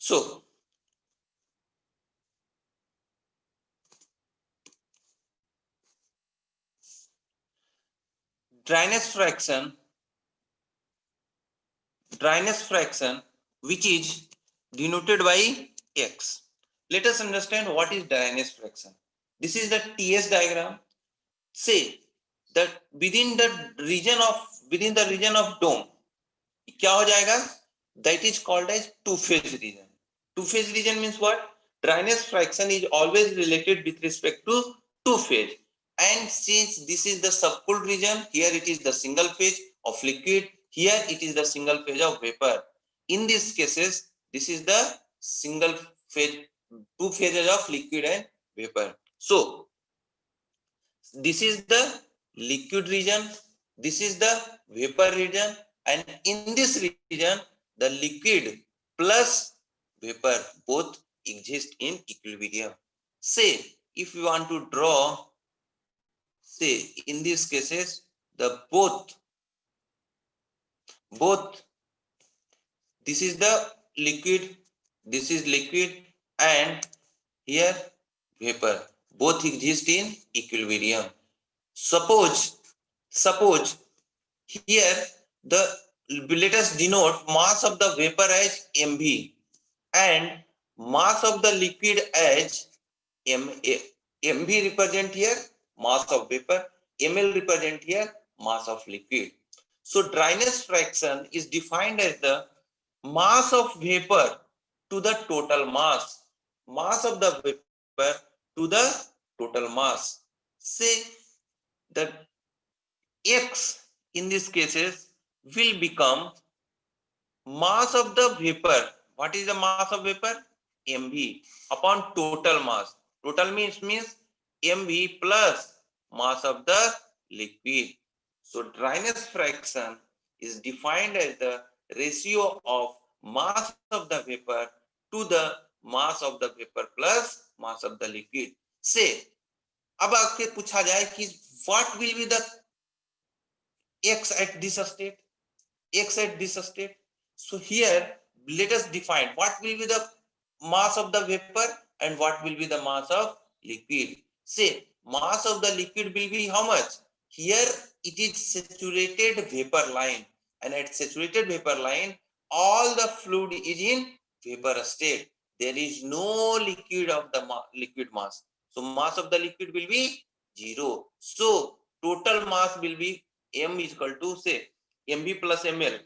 So dryness fraction which is denoted by x. Let us understand what is dryness fraction. This is the TS diagram. Say that within the region of dome क्या हो जाएगा? That is called as two-phase region. Two-phase region means what? Dryness fraction is always related with respect to two-phase. And since this is the subcooled region, here it is the single phase of liquid, here it is the single phase of vapor. In these cases, this is the single phase, two phases of liquid and vapor. So this is the liquid region, this is the vapor region, and in this region the liquid plus vapor both exist in equilibrium. Say if you want to draw, say in these cases the both this is the liquid, this is liquid, and here vapor both exist in equilibrium. Suppose here the let us denote mass of the vapor as mv and mass of the liquid as mv represent here mass of vapor, ml represent here mass of liquid. So dryness fraction is defined as the mass of vapor to the total mass of the vapor to the total mass. Say that x in these cases will become mass of the vapor. What is the mass of vapor? mv upon total mass. Total means mv plus mass of the liquid. So dryness fraction is defined as the ratio of mass of the vapor to the mass of the vapor plus mass of the liquid. Say अब आपके पूछा जाए कि what will be the x at this state, so here let us define what will be the mass of the vapor and what will be the mass of liquid. Say mass of the liquid will be how much? Here it is saturated vapor line, and at saturated vapor line all the fluid is in vapor state. There is no liquid of the liquid mass, so mass of the liquid will be 0. So total mass will be m is equal to say mv plus ml.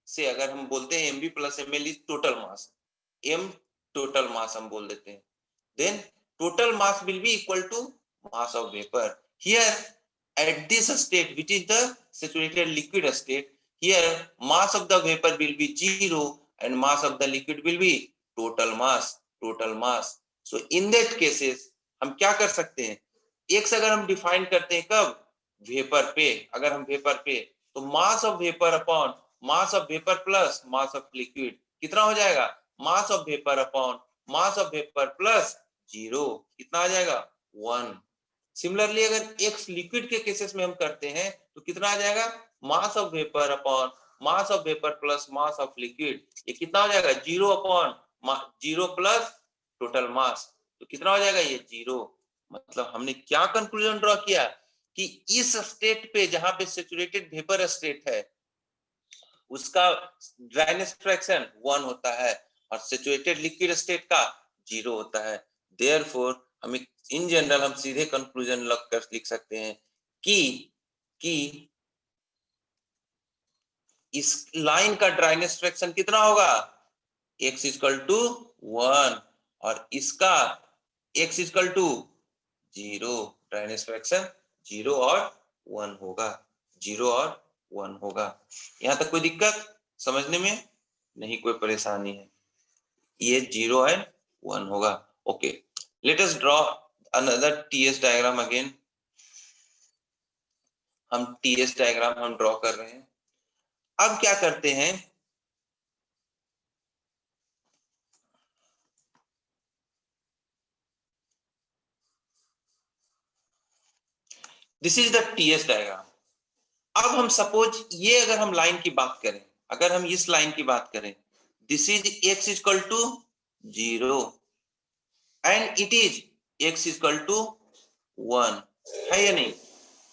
से अगर हम बोलते हैं mv plus ml is total mass, m total mass हम बोल देते हैं, then total mass will be equal to mass of vapor. Here at this state which is the saturated liquid state, here mass of the vapor will be 0 and mass of the liquid will be total mass. So in that cases हम क्या कर सकते हैं, x अगर हम define करते हैं कब, वेपर पे, अगर हम वेपर पे तो mass of vapour upon mass of vapour plus mass of liquid कितना हो जाएगा, mass of vapour upon mass of vapour plus 0 कितना आ जाएगा 1. सिमिलरली अगर x लिक्विड के केसेस में हम करते हैं तो कितना आ जाएगा, mass of vapour upon mass of vapour plus mass of liquid, ये कितना हो जाएगा 0 अपॉन 0 प्लस टोटल मास, तो कितना हो जाएगा ये 0. मतलब हमने क्या कंक्लूजन ड्रॉ किया कि इस स्टेट पे जहां पे सैचुरेटेड वेपर स्टेट है उसका ड्राइनेस फ्रैक्शन 1 होता है और सैचुरेटेड लिक्विड स्टेट का 0 होता है. देयरफॉर हम इन जनरल हम सीधे कंक्लूजन लिख सकते हैं कि इस लाइन का ड्राइनेस फ्रैक्शन कितना होगा, x इक्वल टू 1 और इसका x equal to 0. Dryness fraction 0 और 1 होगा, 0 और 1 होगा. यहां तक कोई दिक्कत समझने में नहीं, कोई परेशानी है, ये 0 एंड 1 होगा. Okay, let us draw another TS diagram again. हम टीएस डायग्राम हम ड्रॉ कर रहे हैं. अब क्या करते हैं, this is the TS diagram. अब हम सपोज ये अगर हम लाइन की बात करें, अगर हम इस लाइन की बात करें, this is x is equal to 0 and it is x is equal to 1 है या नहीं?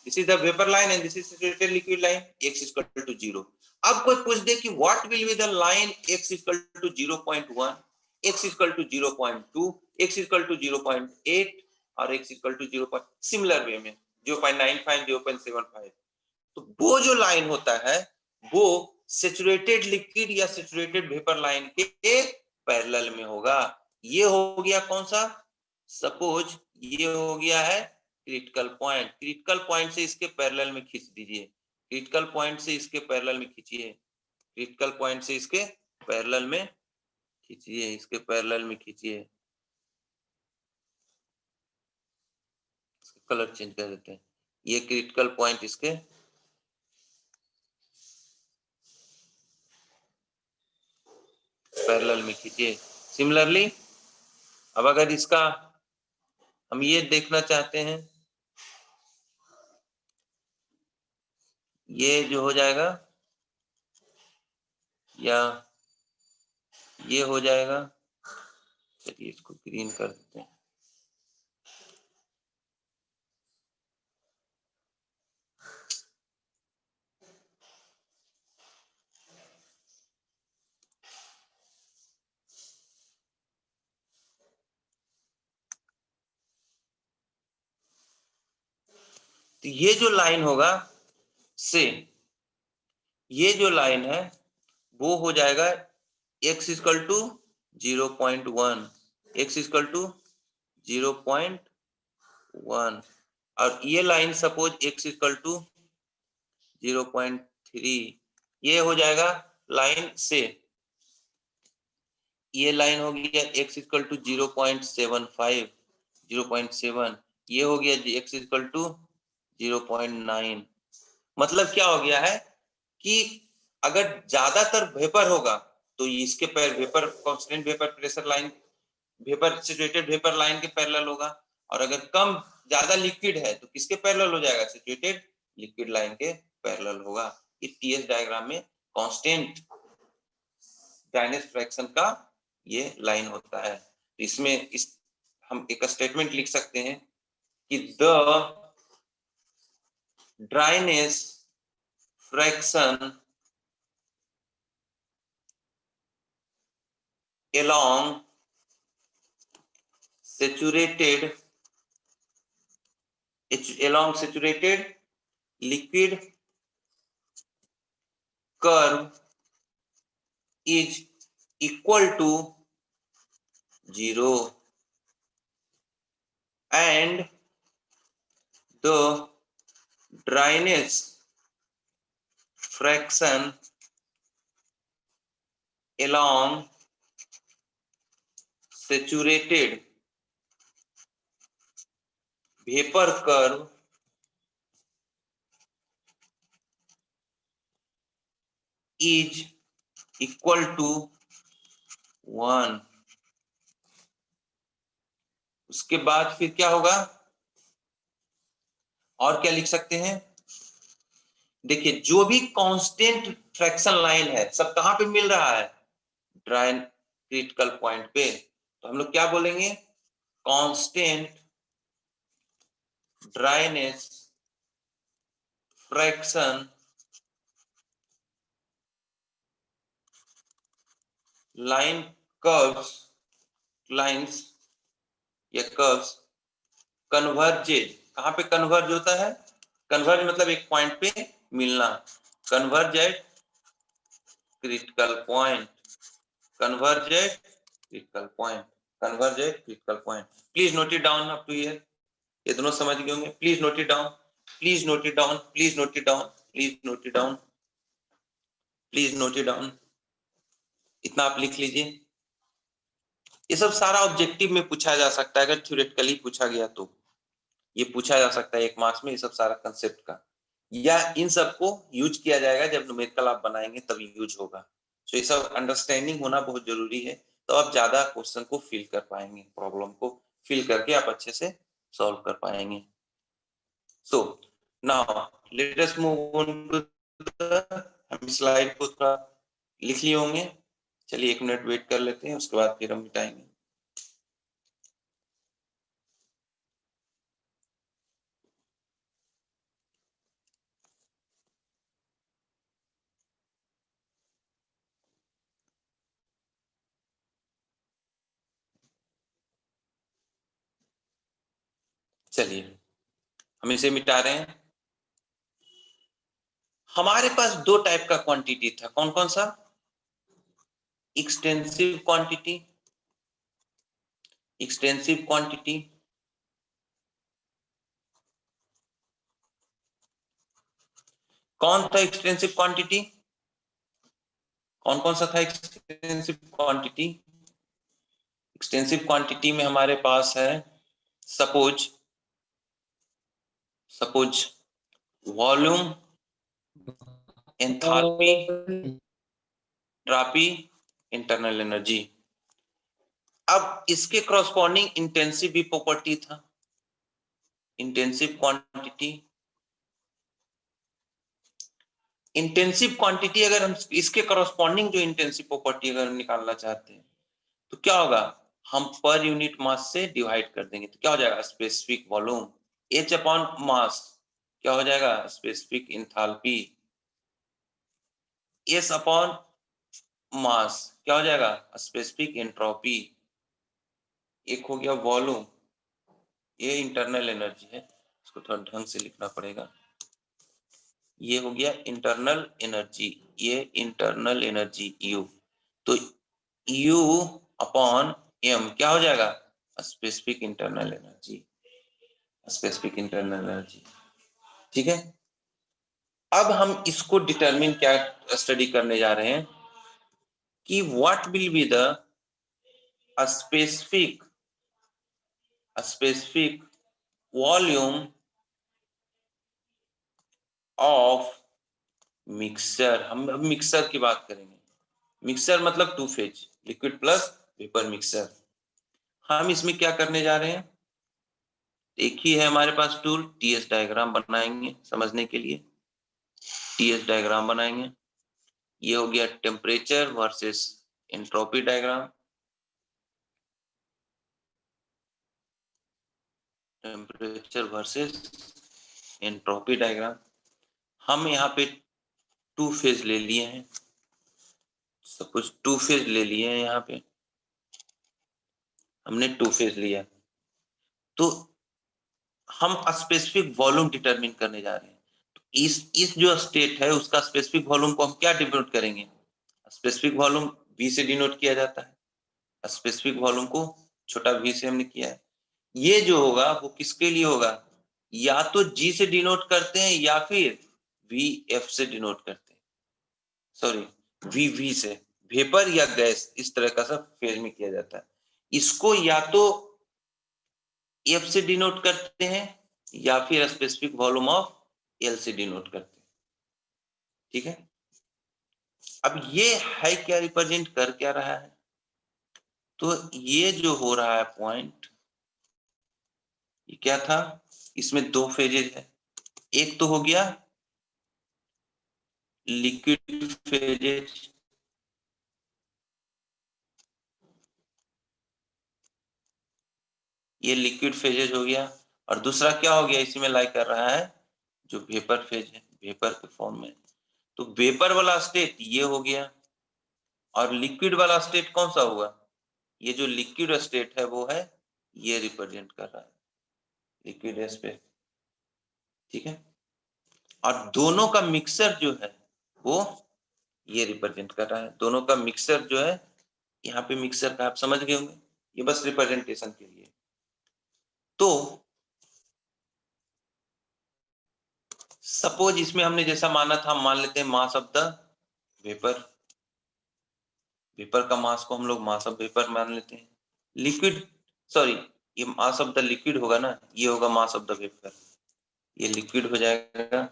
This is the vapor line and this is saturated liquid line, x is equal to 0. अब कोई पूछ दे कि what will be the line x is equal to 0.1, x is equal to 0.2, x is equal to 0.8 और x is equal to 0. Similar way में 0.95, 0.75. तो वो जो line होता है वो सेचुरेटेड लिक्विड या सेचुरेटेड वेपर लाइन के पैरेलल में होगा. ये हो गया कौन सा? सपोज ये हो गया है क्रिटिकल पॉइंट. क्रिटिकल पॉइंट से इसके पैरेलल में खींच दीजिए. क्रिटिकल पॉइंट से इसके पैरेलल में खींचिए. क्रिटिकल पॉइंट से इसके पैरेलल में खींचिए. इसके पैरेलल में खींचिए. कलर चेंज कर देते हैं. ये क्रिटिकल पॉइंट इसके पैरेलल में खींचिए. सिमिलरली अब अगर इसका हम ये देखना चाहते हैं, ये जो हो जाएगा या ये हो जाएगा. चलिए इसको ग्रीन कर देते हैं. तो ये जो लाइन होगा से ये जो लाइन है वो हो जाएगा x equal to 0.1, x equal to 0.1 और ये line suppose x equal to 0.3. ये हो जाएगा लाइन से. ये लाइन हो गया x इक्वल टू 0.75, 0.7. ये हो गया x इक्वल टू 0.9. मतलब क्या हो गया है कि अगर ज्यादातर वेपर होगा तो इसके vapour constant vapour pressure line vapour saturated vapour line के पैरेलल होगा और अगर कम ज्यादा लिक्विड है तो किसके पैरेलल हो जाएगा? सेचुरेटेड लिक्विड लाइन के पैरेलल होगा. ये टीएस डायग्राम में कांस्टेंट ड्राइनेस फ्रैक्शन का ये लाइन होता है. इसमें हम एक स्टेटमेंट लिख सकते हैं कि the dryness fraction along saturated liquid curve is equal to 0 and the dryness fraction along saturated vapor curve is equal to 1. उसके बाद फिर क्या होगा और क्या लिख सकते हैं? देखिए जो भी कांस्टेंट फ्रैक्शन लाइन है सब कहां पे मिल रहा है? ड्राइन क्रिटिकल पॉइंट पे. तो हम लोग क्या बोलेंगे? Constant dryness fraction line curves lines या कर्व्स कन्वर्जेज. कहां पे कन्वर्ज होता है? कन्वर्ज मतलब एक पॉइंट पे मिलना. Converge at critical point. Converge at critical point. Converge at critical point. Please note it down up to here. ये दोनों समझ गए होंगे. Please note it down. Please note it down. Please note it down. Please note it down. Please note it down. इतना आप लिख लीजिए. ये सब सारा ऑब्जेक्टिव में पूछा जा सकता है. अगर थ्योरेटिकली पूछा गया तो ये पूछा जा सकता है 1 मार्क्स में. ये सब सारा कंसेप्ट का या इन सबको यूज किया जाएगा जब न्यूमेरिकल आप बनाएंगे तभी यूज होगा. सो ये सब अंडरस्टैंडिंग होना बहुत जरूरी है. तो आप ज्यादा क्वेश्चन को फिल कर पाएंगे. प्रॉब्लम को फिल करके आप अच्छे से सॉल्व कर पाएंगे. So now let us move on to the. हम स्लाइड को थोड़ा लिख लिए होंगे. चलिए 1 मिनट वेट कर लेते हैं, उसके बाद फिर हम मिटाएंगे। चलिए हम इसे मिटा रहे हैं। हमारे पास दो टाइप का क्वांटिटी था, कौन कौन सा? एक्सटेंसिव क्वांटिटी, एक्सटेंसिव क्वांटिटी, कौन था एक्सटेंसिव क्वांटिटी? कौन कौन सा था एक्सटेंसिव क्वांटिटी? एक्सटेंसिव क्वांटिटी में हमारे पास है suppose volume, enthalpy, entropy, internal energy. अब इसके करस्पॉन्डिंग इंटेंसिव भी प्रॉपर्टी था, इंटेंसिव क्वांटिटी। इंटेंसिव क्वांटिटी अगर हम इसके करस्पॉन्डिंग जो इंटेंसिव प्रॉपर्टी अगर हम निकालना चाहते हैं तो क्या होगा, हम पर यूनिट मास से डिवाइड कर देंगे तो क्या हो जाएगा, specific volume H upon mass, क्या हो जाएगा, specific enthalpy S upon mass, क्या हो जाएगा, स्पेसिफिक एंट्रोपी। एक हो गया वॉल्यूम, ये इंटरनल एनर्जी है, इसको थोड़ा ढंग से लिखना पड़ेगा। ये हो गया इंटरनल एनर्जी, ये इंटरनल एनर्जी U, तो U अपॉन M क्या हो जाएगा, specific internal energy, specific internal energy. ठीक है, अब हम इसको डिटरमिन क्या स्टडी करने जा रहे हैं कि what will be the specific volume of mixer. हम अब मिक्सर की बात करेंगे। मिक्सर मतलब two phase liquid plus vapour mixer. हम इसमें क्या करने जा रहे हैं, एक ही है हमारे पास टूल, टीएस डायग्राम बनाएंगे समझने के लिए। टीएस डायग्राम बनाएंगे, ये हो गया temperature versus entropy diagram, temperature versus entropy diagram. हम यहाँ पे टू फेज ले लिए हैं, सपोज टू फेज ले लिए हैं, यहाँ पे हमने टू फेज लिया, तो हम स्पेसिफिक वॉल्यूम डिटरमिन करने जा रहे हैं। तो इस जो स्टेट है उसका स्पेसिफिक वॉल्यूम को हम क्या डिनोट करेंगे, स्पेसिफिक वॉल्यूम V से डिनोट किया जाता है, स्पेसिफिक वॉल्यूम को छोटा v से हमने किया है। ये जो होगा वो किसके लिए होगा, या तो G से डिनोट करते हैं या फिर VF से डिनोट करते हैं, सॉरी VV से, वेपर या गैस इस तरह का सब फेज में किया जाता है। इसको या तो F से डिनोट करते हैं या फिर स्पेसिफिक वॉल्यूम ऑफ L से डिनोट करते हैं। ठीक है, अब ये है क्या, रिप्रेजेंट कर क्या रहा है, तो ये जो हो रहा है पॉइंट, ये क्या था, इसमें दो फेजेज है, एक तो हो गया लिक्विड फेजेज, ये लिक्विड फेजेज हो गया, और दूसरा क्या हो गया इसी में लाई कर रहा है जो वेपर फेज है, वेपर के फॉर्म में। तो वेपर वाला स्टेट ये हो गया, और लिक्विड वाला स्टेट कौन सा हुआ, ये जो लिक्विड स्टेट है वो है, ये रिप्रेजेंट कर रहा है लिक्विड स्टेट। ठीक है, और दोनों का मिक्सर जो है वो ये रिप्रेजेंट कर रहा है, दोनों का मिक्सर जो है, यहाँ पे मिक्सर का आप समझ गए होंगे, ये बस रिप्रेजेंटेशन के लिए। तो सपोज इसमें हमने जैसा माना था, मान लेते हैं mass of the vapour, vapour का मास को हम लोग मास ऑफ वेपर मान लेते हैं। लिक्विड, सॉरी ये मास ऑफ द लिक्विड होगा ना, ये होगा मास ऑफ द वेपर, ये लिक्विड हो जाएगा,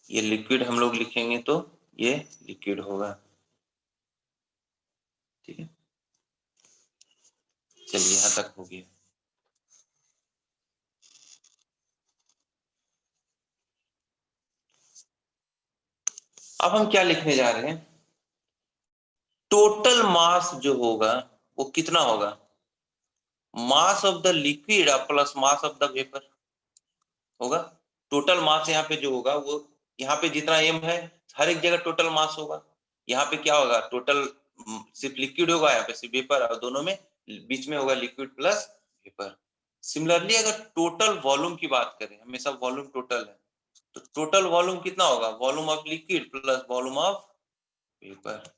ये लिक्विड हम लोग लिखेंगे तो ये लिक्विड होगा। ठीक है, चलिए यहां तक हो गया। अब हम क्या लिखने जा रहे हैं, टोटल मास जो होगा वो कितना होगा, मास of the liquid plus mass of the vapour होगा। टोटल मास यहाँ पे जो होगा वो, यहाँ पे जितना एम है हर एक जगह टोटल मास होगा, यहाँ पे क्या होगा, टोटल सिर्फ लिक्विड होगा, यहाँ पे सिर्फ वेपर, और दोनों में बीच में होगा लिक्विड प्लस वेपर। सिमिलरली अगर टोटल वॉल्यूम की बात करें, हमेशा वॉल्यूम टोटल है, तो टोटल वॉल्यूम कितना होगा, volume of liquid plus volume of vapour.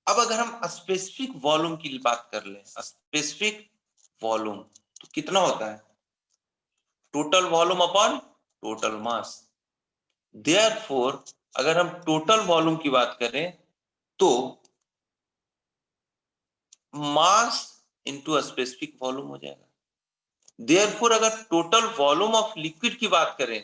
अब अगर हम स्पेसिफिक वॉल्यूम की बात कर ले, स्पेसिफिक वॉल्यूम तो कितना होता है, total volume upon total mass. Therefore अगर हम टोटल वॉल्यूम की बात करें तो मास इनटू स्पेसिफिक वॉल्यूम हो जाएगा। देयरफॉर अगर टोटल वॉल्यूम ऑफ लिक्विड की बात करें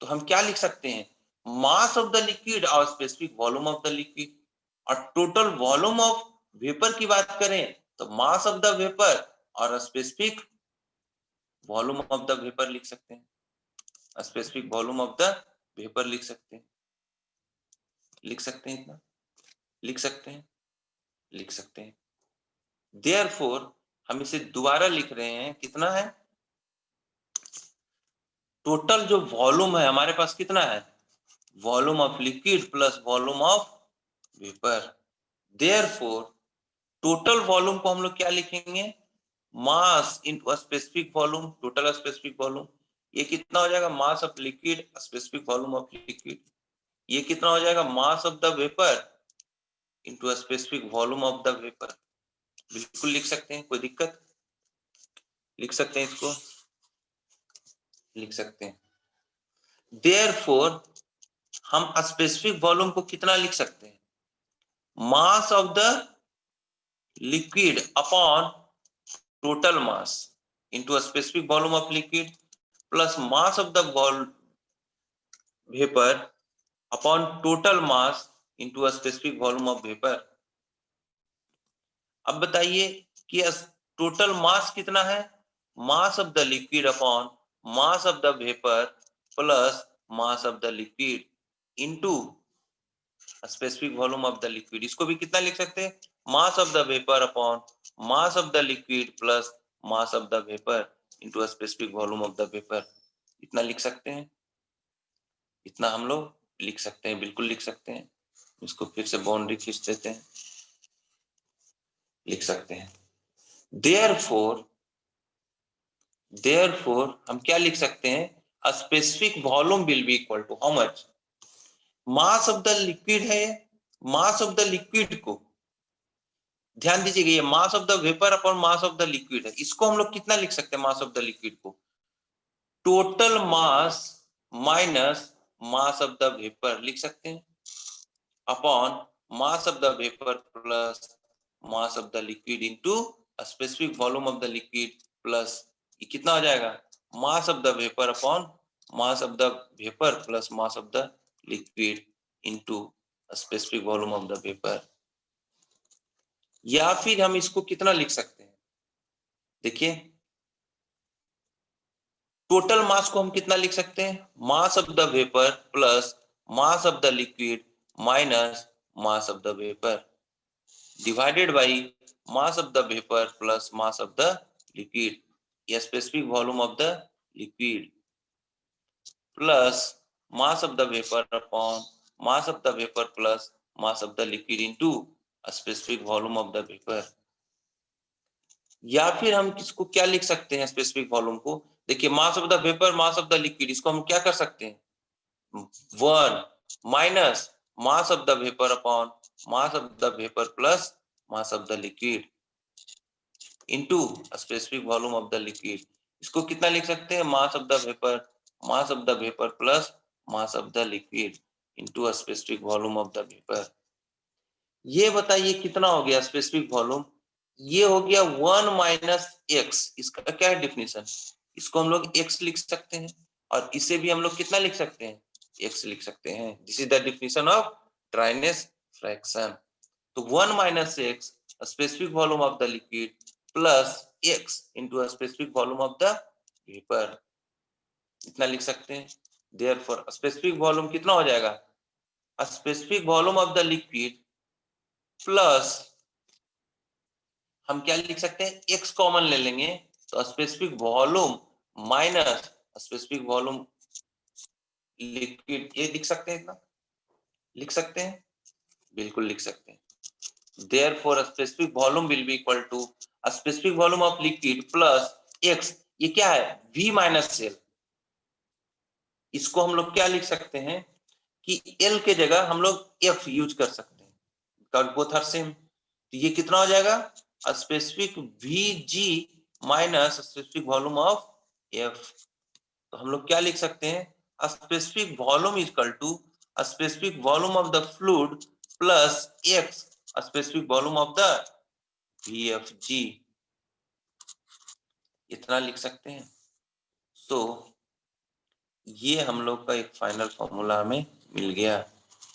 तो हम क्या लिख सकते हैं, मास ऑफ द लिक्विड और specific volume of the liquid. और टोटल वॉल्यूम ऑफ वेपर की बात करें तो मास ऑफ द वेपर और specific volume of the vapour लिख सकते हैं, specific volume of the vapour लिख सकते हैं, लिख सकते हैं, इतना लिख सकते हैं, लिख सकते हैं। देयरफॉर हम इसे दोबारा लिख रहे हैं, कितना है, टोटल जो वॉल्यूम है हमारे पास कितना है, volume of liquid plus volume of vapour. Therefore total volume को हम लोग क्या लिखेंगे, मास into specific volume, total specific volume. ये कितना हो जाएगा, mass of liquid specific volume of liquid. ये कितना हो जाएगा, mass of the vapour into specific volume of the vapour. बिल्कुल लिख सकते हैं, कोई दिक्कत, लिख सकते हैं, इसको लिख सकते हैं। देयरफॉर हम स्पेसिफिक वॉल्यूम को कितना लिख सकते हैं, mass of the liquid upon total mass into a specific volume of liquid plus mass of the vapor upon total mass into a specific volume of vapor। अब बताइए कि टोटल मास कितना है, mass of the liquid upon mass of the vapour plus mass of the liquid into specific volume of the liquid. इसको भी कितना लिख सकते हैं, mass of the vapour upon mass of the liquid plus mass of the vapour into specific volume of the vapour. इतना लिख सकते हैं, इतना हम लोग लिख सकते हैं, बिल्कुल लिख सकते हैं। इसको फिर से बाउंड्री खींच देते हैं, लिख सकते हैं। देयरफॉर हम क्या लिख सकते हैं, specific volume will be equal to how much, mass of the liquid है, मास ऑफ द लिक्विड को ध्यान दीजिएगा, ये mass of the vapour upon mass of the liquid है, इसको हम लोग कितना लिख सकते हैं, मास ऑफ द लिक्विड को total mass minus mass of the vapour लिख सकते हैं upon mass of the vapor plus mass of the liquid into a specific volume of the liquid plus ये कितना हो जाएगा, mass of the vapor upon mass of the vapor plus mass of the liquid into a specific volume of the vapor। या फिर हम इसको कितना लिख सकते हैं, देखिए टोटल मास को हम कितना लिख सकते हैं, mass of the vapour plus mass of the liquid minus mass of the vapour divided by mass of the vapor plus mass of the liquid, a specific volume of the liquid plus mass of the vapor upon mass of the vapor plus mass of the liquid into a specific volume of the vapor। या फिर हम किसको क्या लिख सकते हैं, specific volume को, देखिए मास of the vapour mass of the liquid, इसको हम क्या कर सकते हैं, 1 minus mass of the vapour upon mass of the vapour plus mass of the liquid into specific volume of the liquid. इसको कितना लिख सकते हैं, mass of the vapour plus mass of the liquid into specific volume of the vapour. ये बताइए कितना हो गया स्पेसिफिक वॉल्यूम, ये हो गया 1 माइनस एक्स। इसका क्या है डेफिनेशन, इसको हम लोग एक्स लिख सकते हैं और इसे भी हम लोग कितना लिख सकते हैं, एक्स लिख सकते हैं। This is the definition of dryness fraction. तो 1 minus x specific volume of the liquid plus x into specific volume of the vapour, इतना लिख सकते हैं। देयरफॉर स्पेसिफिक वॉल्यूम कितना हो जाएगा, a specific volume of the liquid plus, हम क्या लिख सकते हैं, x कॉमन ले लेंगे तो specific volume minus specific volume liquid, ये लिख सकते हैं, इतना लिख सकते हैं, बिल्कुल लिख सकते हैं। Therefore, a specific volume will be equal to a specific volume of liquid plus x, ये क्या है, v माइनस एल। इसको हम लोग क्या लिख सकते हैं कि l के जगह हम लोग f यूज कर सकते हैं, because both are same। तो ये कितना हो जाएगा, a specific vg minus specific volume of f। तो हम लोग क्या लिख सकते हैं, a specific volume is equal to a specific volume of the fluid plus x, a specific volume of the VFG, इतना लिख सकते हैं। तो ये हम लोग का एक फाइनल फॉर्मूला हमें मिल गया।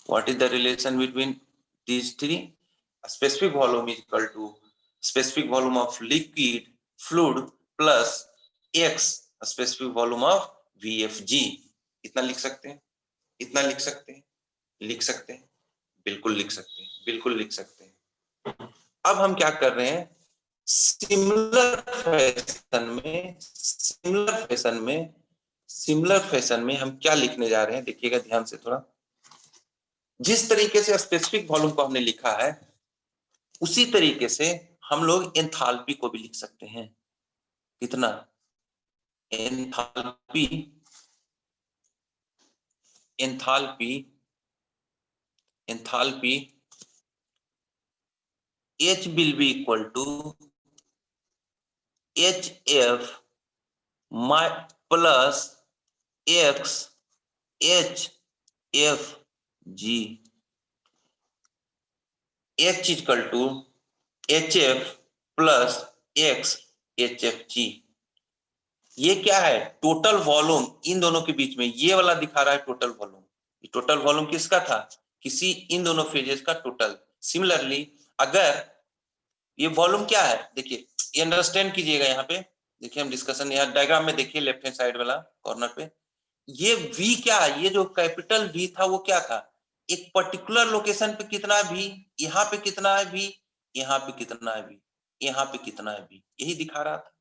What is the relation between these three, specific volume is equal to specific volume of liquid fluid plus x specific volume of VFG, इतना लिख सकते हैं, इतना लिख सकते हैं, लिख सकते हैं, बिल्कुल लिख सकते हैं, बिल्कुल लिख सकते हैं। अब हम क्या कर रहे हैं, सिमिलर फैशन में हम क्या लिखने जा रहे हैं, देखिएगा ध्यान से थोड़ा। जिस तरीके से स्पेसिफिक वॉल्यूम को हमने लिखा है उसी तरीके से हम लोग एंथैल्पी को भी लिख सकते हैं। कितना, enthalpy, enthalpy, enthalpy H will be equal to HF plus X HFG, H is equal to HF plus X HFG। ये क्या है, टोटल वॉल्यूम इन दोनों के बीच में, ये वाला दिखा रहा है टोटल वॉल्यूम। ये टोटल वॉल्यूम किसका था, किसी इन दोनों फेजेस का टोटल। सिमिलरली अगर ये वॉल्यूम क्या है, देखिए ये अंडरस्टैंड कीजिएगा, यहाँ पे देखिए हम डिस्कशन, यहाँ डायग्राम में देखिए लेफ्ट हैंड साइड वाला कॉर्नर पे, ये V क्या है, ये जो कैपिटल V था वो क्या था, एक पर्टिकुलर लोकेशन पे कितना है V, यहाँ पे कितना है V, यहाँ पे कितना है V, यहाँ पे कितना है V, यही दिखा रहा था।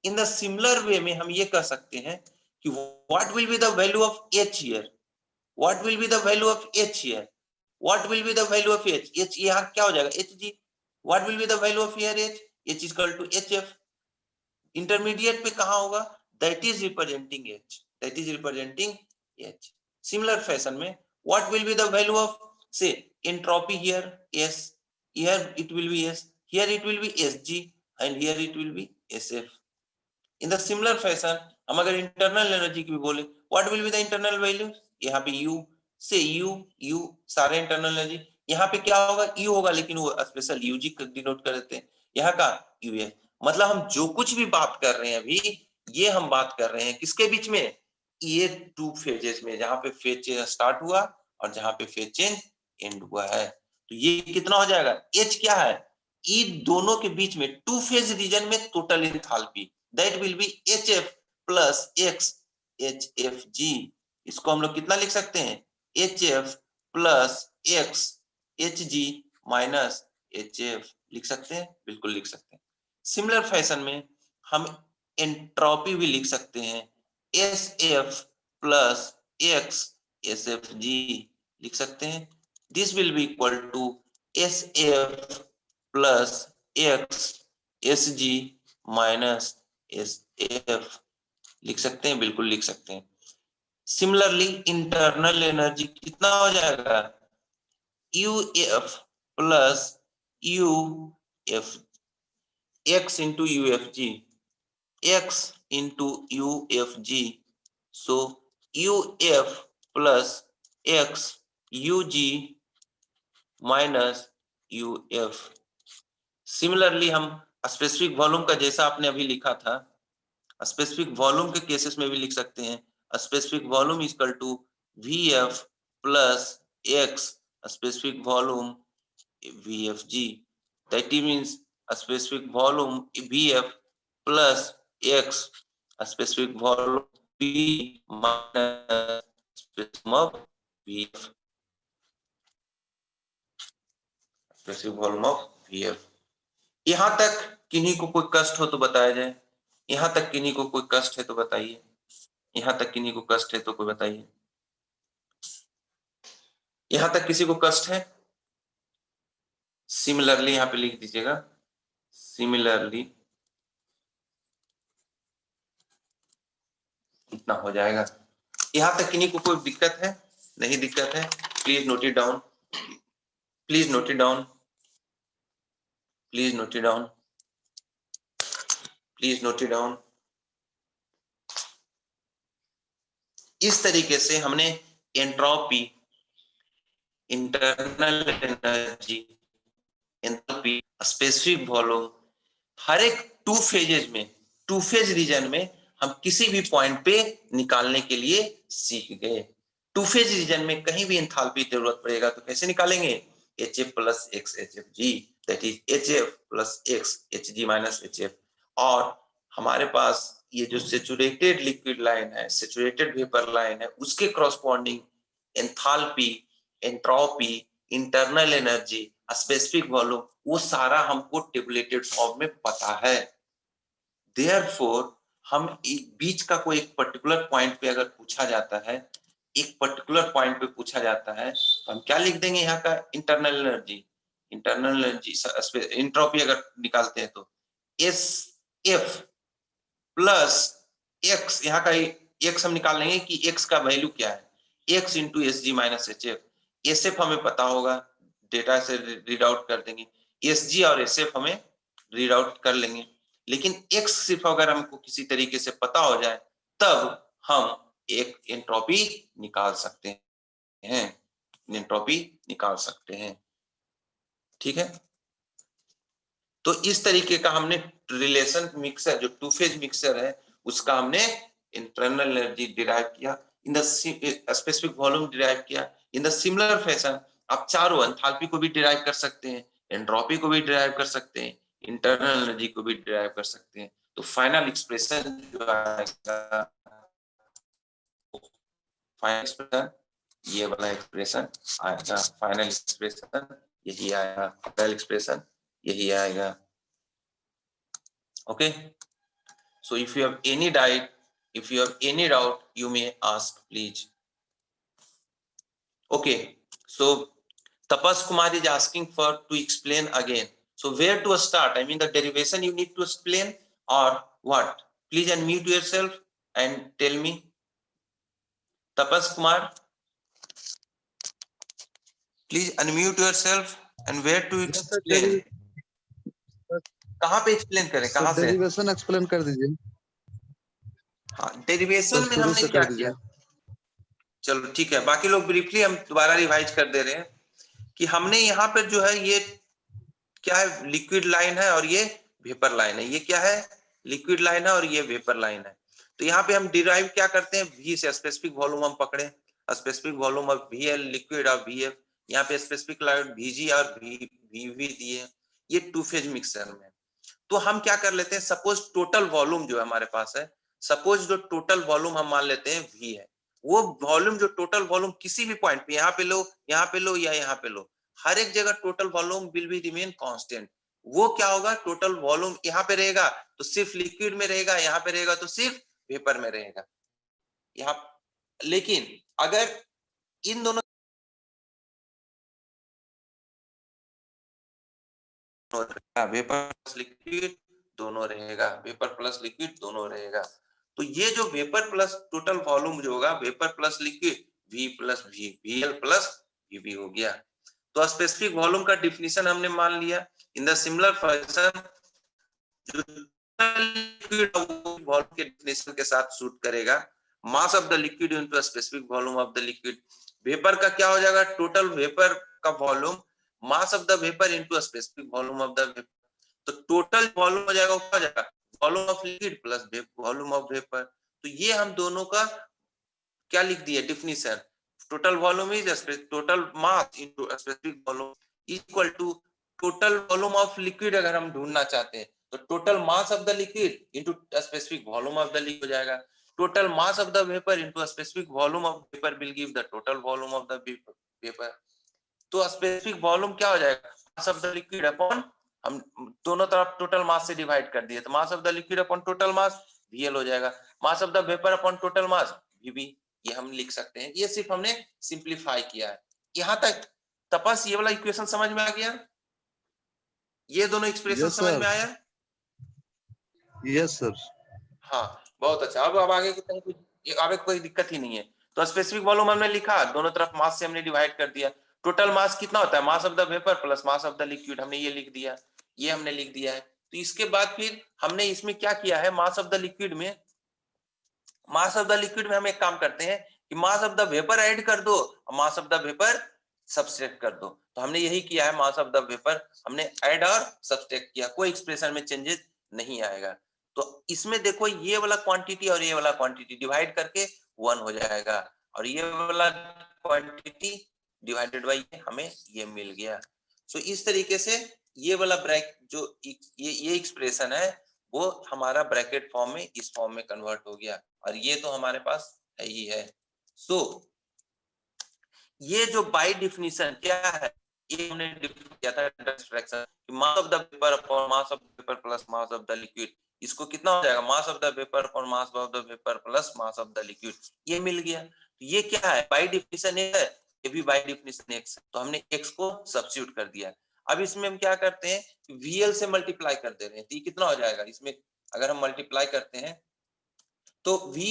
इन द सिमिलर वे में हम ये कह सकते हैं कि what will be the value of H here, what will be the value of H here, what will be the value of H, H यहाँ क्या हो जाएगा Hg, what will be the value of here H, H is equal to HF। Intermediate पे कहां होगा, that is representing H, that is representing H। Similar fashion में what will be the value of S entropy here S, here it will be S, here it will be Sg and here it will be SF। In the similar fashion हम अगर internal energy की भी बोले, what will be the internal value, यहाँ पे U से U सारे internal energy, यहाँ पे क्या होगा U होगा, लेकिन वो स्पेशल UG डिनोट कर देते हैं, यहाँ का US। मतलब हम जो कुछ भी बात कर रहे हैं अभी, ये हम बात कर रहे हैं किसके बीच में, ये टू फेजेस में, जहां पे फेज चेंज स्टार्ट हुआ और जहां पे फेज चेंज एंड हुआ है। तो ये कितना हो जाएगा, H क्या है, इन दोनों के बीच में टू फेज रीजन में total enthalpy, that will be HF plus X HFG। इसको हम लोग कितना लिख सकते हैं, HF plus X HG minus HF लिख सकते हैं, बिल्कुल लिख सकते हैं। सिमिलर फैशन में हम एंट्रोपी भी लिख सकते हैं, SF प्लस X SFG लिख सकते हैं। This will be equal to SF plus X SG minus SF लिख सकते हैं, बिल्कुल लिख सकते हैं। सिमिलरली इंटरनल एनर्जी कितना हो जाएगा, UF plus UF X into UFG, X into UFG, so UF plus X UG minus UF। Similarly हम स्पेसिफिक वॉल्यूम का जैसा आपने अभी लिखा था, स्पेसिफिक वॉल्यूम के केसेस में भी लिख सकते हैं, specific volume is equal to VF plus X specific volume VFG, that means a specific volume VF plus X, a specific volume V minus spectrum of VF। Specific volume of VF. यहां तक किन्हीं को कोई कष्ट हो तो बताया जाए, यहां तक किन्हीं को कोई कष्ट है तो बताइए, यहां तक किन्हीं को कष्ट है तो कोई बताइए, यहां तक किसी को कष्ट है? सिमिलरली यहां पे लिख दीजिएगा, सिमिलरली इतना हो जाएगा। यहां तक किन्हीं को कोई दिक्कत है? नहीं दिक्कत है, please note it down, please note it down, please note it down, please note it down. इस तरीके से हमने entropy, internal energy, enthalpy, specific volume, हर एक टू फेजेज में, टू फेज रीजन में हम किसी भी पॉइंट पे निकालने के लिए सीख गए। टू फेज रीजन में कहीं भी एंथैल्पी की जरूरत पड़ेगा तो कैसे निकालेंगे? HF plus x HFG, that is HF plus x HG minus HF। और हमारे पास ये जो सेचुरेटेड लिक्विड लाइन है, सेचुरेटेड वेपर लाइन है, उसके corresponding enthalpy, entropy, internal energy, specific volume, वो सारा हमको टेबुलेटेड फॉर्म में पता है। देयरफॉर हम एक बीच का कोई एक पर्टिकुलर पॉइंट पे अगर पूछा जाता है, एक पर्टिकुलर पॉइंट पे पूछा जाता है, तो हम क्या लिख देंगे? यहाँ का internal energy, internal energy, entropy अगर निकालते हैं तो एस एफ प्लस एक्स, यहाँ का एक्स हम निकाल लेंगे कि एक्स का वैल्यू क्या है, x into S G minus H F. S F हमें पता होगा, डेटा से रीड आउट कर देंगे, एस जी और एस एफ हमें रीड आउट कर लेंगे। लेकिन एक्स सिर्फ अगर हमको किसी तरीके से पता हो जाए तब हम एक एंट्रोपी निकाल सकते हैं, एंट्रोपी निकाल सकते हैं। ठीक है, तो इस तरीके का हमने रिलेशन मिक्सर, जो टू फेज मिक्सर है, उसका हमने इंटरनल एनर्जी डिराइव किया, in the specific volume derive किया। इन द सिमिलर फैशन आप चारों एंथैल्पी को भी डिराइव कर सकते हैं, एंट्रोपी को भी डिराइव कर सकते हैं, इंटरनल एनर्जी को भी डिराइव कर सकते हैं। तो फाइनल एक्सप्रेशन जो आएगा, फाइनल एक्सप्रेशन ये वाला एक्सप्रेशन आएगा, फाइनल एक्सप्रेशन यही आएगा, फाइनल एक्सप्रेशन यही आएगा। Okay, so if you have any doubt, you may ask, please. Okay, so Tapas Kumar is asking for to explain again. So where to start? I mean the derivation you need to explain or what? Please unmute yourself and tell me. Tapas Kumar, please unmute yourself and where to explain. कहाँ पे explain करें, कहाँ से? Derivation explain कर दीजिए। हाँ, derivation में शुरू हमने से क्या कर किया? दीजिए। चलो ठीक है, बाकी लोग ब्रीफली हम दोबारा रिवाइज कर दे रहे हैं कि हमने यहाँ पर जो है ये क्या है, लिक्विड लाइन है और ये वेपर लाइन है। ये क्या है? लिक्विड लाइन है और ये वेपर लाइन है। तो यहाँ पे हम डिराइव क्या करते हैं? वी से स्पेसिफिक वॉल्यूम हम पकड़े, specific volume of VL liquid और VF, यहाँ पे स्पेसिफिक लाइन VG और VV दिए, ये टू फेज मिक्सर में। तो हम क्या कर लेते हैं, सपोज टोटल वॉल्यूम जो हमारे पास है, सपोज जो टोटल वॉल्यूम हम मान लेते हैं V है, वो वॉल्यूम जो टोटल वॉल्यूम किसी भी पॉइंट पे, यहाँ पे लो, यहाँ पे लो या यहाँ पे लो, हर एक जगह total volume will be remain constant. वो क्या होगा? टोटल वॉल्यूम यहाँ पे रहेगा तो सिर्फ लिक्विड में रहेगा, यहाँ पे रहेगा तो सिर्फ वेपर में रहेगा। यहाँ लेकिन अगर इन दोनों वेपर प्लस लिक्विड दोनों रहेगा, वेपर प्लस लिक्विड दोनों रहेगा। तो ये जो वेपर प्लस टोटल वॉल्यूम जो होगा, vapour plus liquid V plus V, VL plus VB हो गया। तो स्पेसिफिक वॉल्यूम का डिफिनीशन हमने मान लिया। इन द सिमिलर फैशन जो लिक्विड वॉल्यूम के डिफिनीशन के साथ सूट करेगा, मास of the liquid into specific volume of the liquid. Vapour का क्या हो जाएगा? टोटल वेपर का volume mass of the vapour into specific volume of the vapour. तो टोटल वॉल्यूम हो जाएगा, क्या हो जाएगा? Volume of liquid plus volume of vapour. तो ये हम दोनों का क्या लिख दिया definition? Total volume is total mass into specific volume equal to total volume of liquid. अगर हम ढूंढना चाहते हैं तो total mass of the liquid into specific volume of the liquid हो जाएगा। Total mass of the vapour into specific volume of vapour will give the total volume of the vapour. तो specific volume क्या हो जाएगा? Mass of the liquid upon, हम दोनों तरफ total mass से डिवाइड कर दिए तो मास of the liquid upon total mass VL हो जाएगा, mass of the vapour upon total mass VB, ये हम लिख सकते हैं। ये सिर्फ हमने सिंप्लीफाई किया है। यहां तक तपस ये वाला इक्वेशन समझ में आ गया? ये दोनों एक्सप्रेशन यस समझ सर, में आया? Yes sir. हाँ बहुत अच्छा। अब आगे की कहीं कुछ आगे कोई दिक्कत ही नहीं है। तो स्पेसिफिक वॉल्यूम हमने लिखा, दोनों तरफ मास से हमने डिवाइड कर दिया। टोटल मास कितना होता है? Mass of the vapour plus mass of the liquid, हमने ये लिख दिया, ये हमने लिख दिया है। तो इसके बाद फिर हमने इसमें क्या किया है, मास ऑफ द लिक्विड में, मास ऑफ द लिक्विड में हम एक काम करते हैं कि मास ऑफ द वेपर ऐड कर दो और मास ऑफ द वेपर सब्सट्रैक्ट कर दो। तो हमने यही किया है, मास ऑफ द वेपर हमने ऐड और सब्सट्रैक्ट किया, कोई एक्सप्रेशन में चेंजेस नहीं आएगा। तो इसमें देखो ये वाला क्वांटिटी और ये वाला क्वांटिटी डिवाइड करके 1 हो जाएगा और ये वाला क्वांटिटी डिवाइडेड बाय हमें ये मिल गया। सो इस तरीके से ये वाला ब्रैकेट जो ये एक्सप्रेशन है वो हमारा ब्रैकेट फॉर्म में इस फॉर्म में कन्वर्ट हो गया और ये तो हमारे पास है ही है। सो ये जो बाय डेफिनेशन क्या है, ये हमने डिफाइन किया था fraction, mass of the vapour upon mass of the vapour plus mass of the liquid, इसको कितना हो जाएगा, mass of the vapour upon mass of the vapour plus mass of the liquid, ये मिल गया। तो ये क्या है, बाय डेफिनेशन है, ये भी बाय डेफिनेशन x, तो हमने x को सब्स्टिट्यूट कर दिया। अब इसमें हम क्या करते हैं, VL से मल्टीप्लाई कर दे रहे हैं, तो ये कितना हो जाएगा, इसमें अगर हम मल्टीप्लाई करते हैं तो V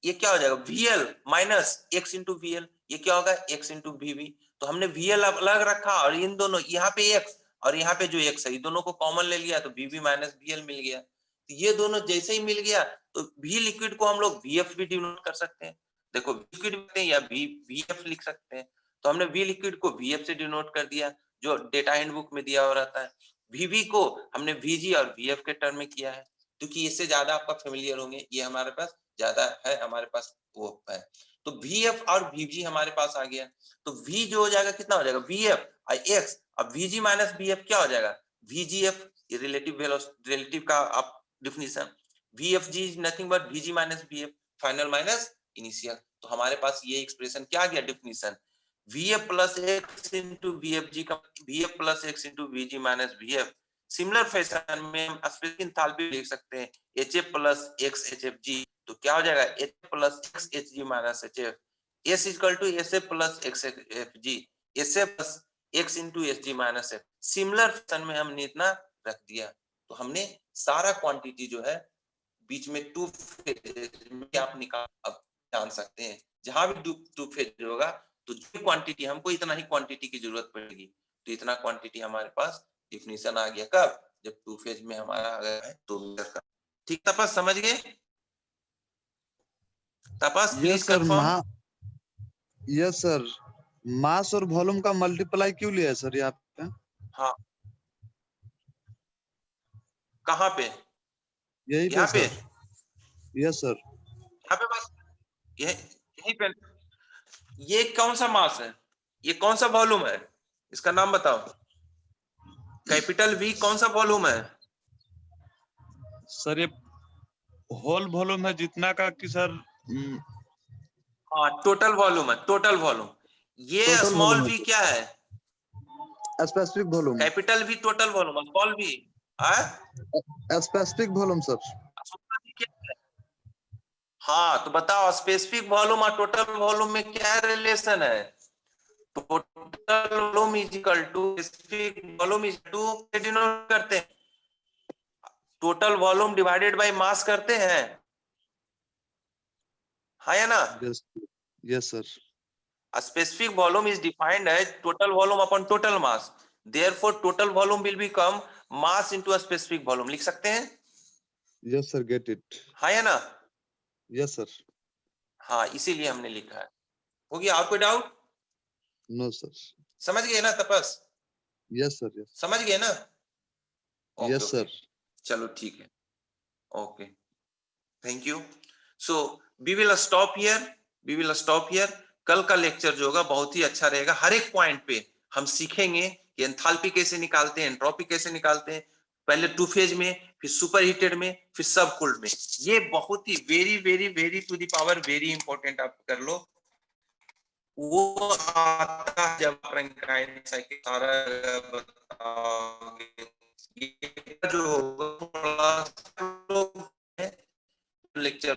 ये क्या हो जाएगा, VL minus x into VL, ये क्या होगा x इंटू VB। तो हमने VL अलग रखा और इन दोनों यहाँ पे x और यहाँ पे जो x है ये दोनों को कॉमन ले लिया तो VB माइनस VL मिल गया। तो ये दोनों जैसे ही मिल गया तो V लिक्विड को हम लोग VF भी डिनोट कर सकते हैं, देखो लिक्विड लिखते हैं या VF लिख सकते हैं। तो हमने V लिक्विड को VF से डिनोट कर दिया जो डेटा हैंडबुक में दिया हुआ रहता है, VB को हमने VG और VF के टर्म में किया है, क्योंकि इससे ज्यादा आपका फेमिलियर होंगे, ये हमारे पास ज्यादा है, हमारे पास वो है। तो VF और VG हमारे पास आ गया, तो V जो हो जाएगा कितना हो जाएगा, VF और X, अब VG माइनस VF क्या हो जाएगा, VGF, ये रिलेटिव का आप definition, VFG is nothing but VG minus VF, final minus initial. तो हमारे पास ये एक्सप्रेशन क्या आ गया definition, VF plus X into VFG का VF plus X into VG minus VF। Similar fashion में हम स्पेसिफिक एंथैल्पी लिख सकते हैं HF प्लस X HFG, तो क्या हो जाएगा HF plus X HG minus HF, S equal to SF plus X HFG, SF plus X into SG minus F। Similar fashion में हमने इतना रख दिया, तो हमने सारा क्वांटिटी जो है बीच में टू फेज में आप निकाल अब जान सकते हैं, जहां भी टू फेज होगा तो जो क्वांटिटी हमको इतना ही क्वांटिटी की जरूरत पड़ेगी, तो इतना क्वांटिटी हमारे पास डिफिनेशन आ गया, कब, जब टू फेज में हमारा आ गया है 2 मीटर का। ठीक तपस समझ गए, Tapas please yes sir, confirm. Yes sir, mass और वॉल्यूम का मल्टीप्लाई क्यों लिया है सर यहाँ पे? हाँ कहाँ पे, यही पे यहाँ पे, सर। Yes sir. यहाँ पे बस यहीं पे। ये कौन सा मास है, ये कौन सा वॉल्यूम है, इसका नाम बताओ, कैपिटल V कौन सा वॉल्यूम है सर ये होल वॉल्यूम है जितना का कि सर हाँ टोटल वॉल्यूम है, टोटल वॉल्यूम। ये टोटल स्मॉल वॉल्यूम v है क्या है, specific volume. Capital V total volume, small v specific volume sir. हाँ तो बताओ स्पेसिफिक वॉल्यूम और टोटल वॉल्यूम में क्या रिलेशन है, total volume is equal to specific volume is to denote करते हैं, total volume divided by mass करते हैं, हाँ या ना। Yes, yes sir. Specific volume is defined as total volume upon total mass, therefore total volume will become mass into specific volume, लिख सकते हैं, यस सर, गेट इट। हाँ या ना। Yes sir. हाँ इसीलिए हमने लिखा है। हो गया, और कोई डाउट, नो सर। समझ गए ना तपस, यस सर, यस। समझ गए ना, ओके यस ओके, सर। चलो ठीक है, okay, thank you. So we will stop here, we will stop here. कल का लेक्चर जो होगा बहुत ही अच्छा रहेगा, हर एक पॉइंट पे हम सीखेंगे कि एंथैल्पी कैसे निकालते हैं, एंट्रोपी कैसे निकालते हैं, पहले टू फेज में, फिर सुपर हीटेड में, फिर सब कूल्ड में। ये बहुत ही very very very to the power very important आप कर लो। वो आता है जब आप रंकाइन साइकिल सारा बताओगे। ये जो होगा थोड़ा lecture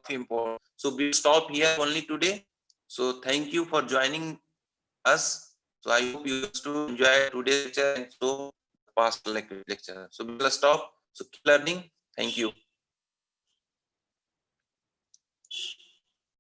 important. So we stop here only today. So thank you for joining us. So I hope you used to enjoy today's lecture and so past lecture. So we will stop. So keep learning. Thank you.